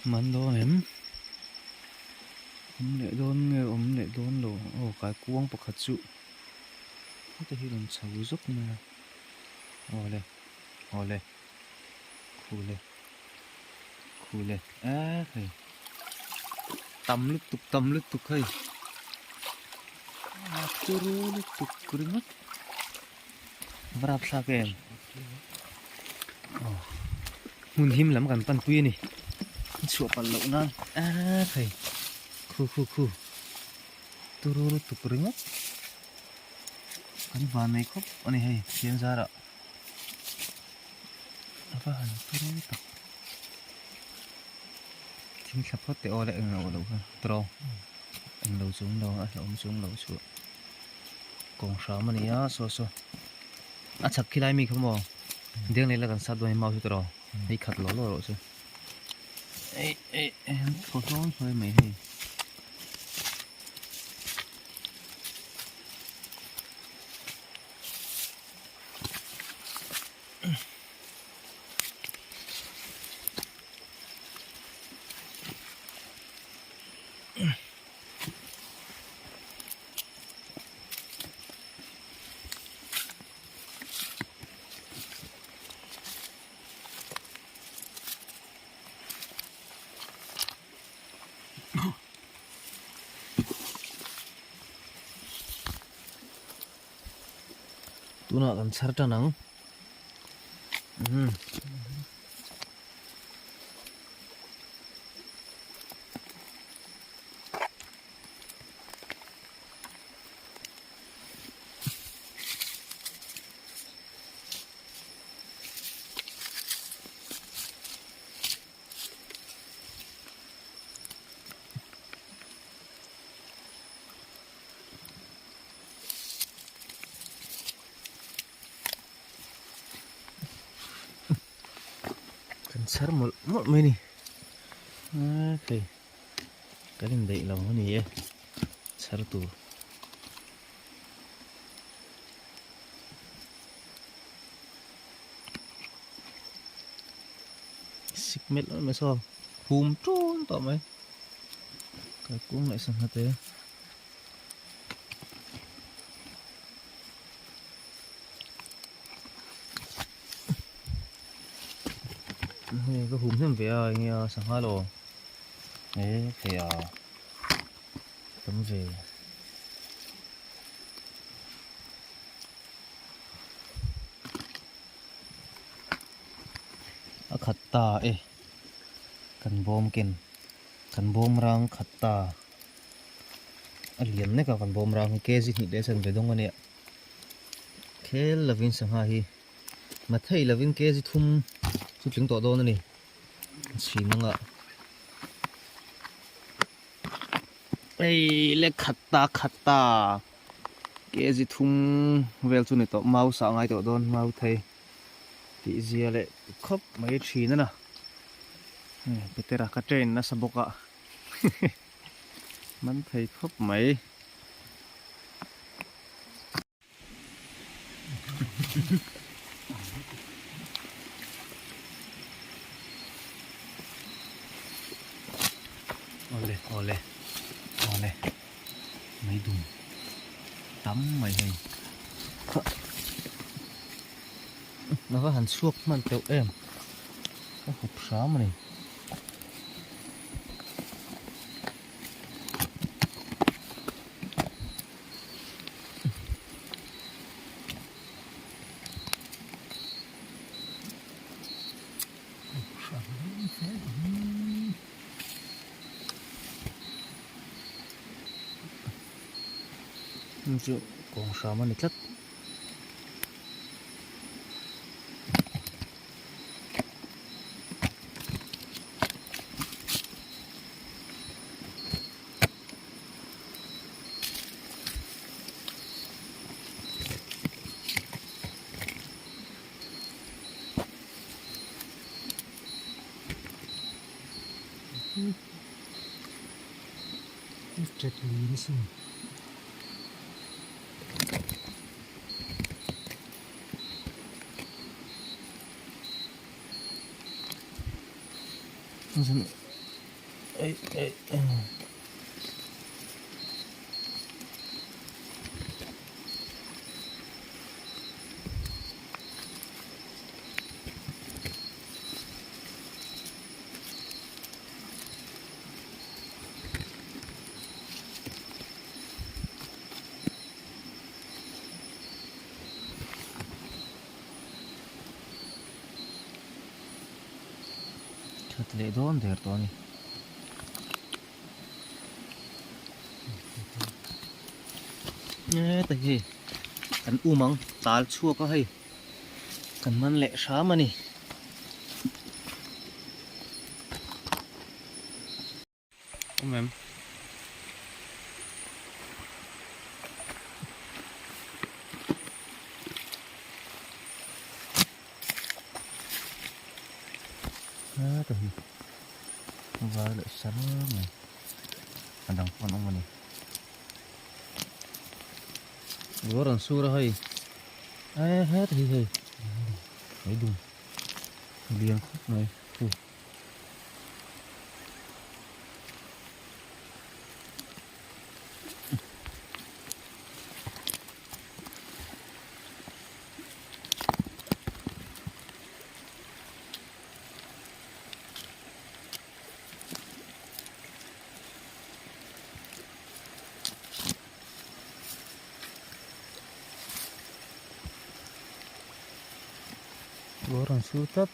mình đón em để đón nghe để đón đồ cái cuống bọc hạt trụ có thể làm sầu giúp mà ô lê khu lê thầy tâm lướt tục hay turu lướt tục cười mất vrap sa kem mun him lắm gần pan tuy này sủa pan lậu nan thầy khu turu lướt tục cười mất anh van này khóc anh hay xem ra đó van turu lướt tục chính sắp hết teo lại ngầu đâu ha trâu anh lâu xuống đâu ôm xuống lâu xuống còn sao mà nè so chắc khi lại mi không bỏ tiếng này là cần sát đôi mau chút rồi hay khát lỗ rồi chứ em có thôi mày thì tu nak kan sarta nang sar một mấy nè okay cái này đầy lòng cái này sar tu xích mét nữa mới sao hùm trốn tao mấy cái cuống lại sang hết thế cái hùm thêm về nghe sang hai lô đấy thì tấm về khát ta cần bom rang khát ta liền này cả cần bom rang cái gì để xem về đông anh ạ cái là vin sang hai mà thấy là vin cái gì thum chút chứng tỏ đâu này xí năng ạ lệ khát ta cái gì thum về chỗ này tỏ mau sáng ai tỏ đón mau thấy tí gì lệ khóc mấy xí nữa nè bây giờ cái trên nó sắp bốc ạ mình thấy khóc mấy ole mấy đùng tắm mày hình nó có hẳn suốt mà tiểu em có hộp xá mà này chứ còn sao mà này chất chết lý xin ấy thật lệ đón đẹp to này nhé tại gì cần u măng tál chua có hay cần man lệ xá mà nè em tại gì và lệ xá này anh đang con ông mà nè vừa rồi xua ra hay hết thì thấy đúng liền khúc này vừa rồi xua tấp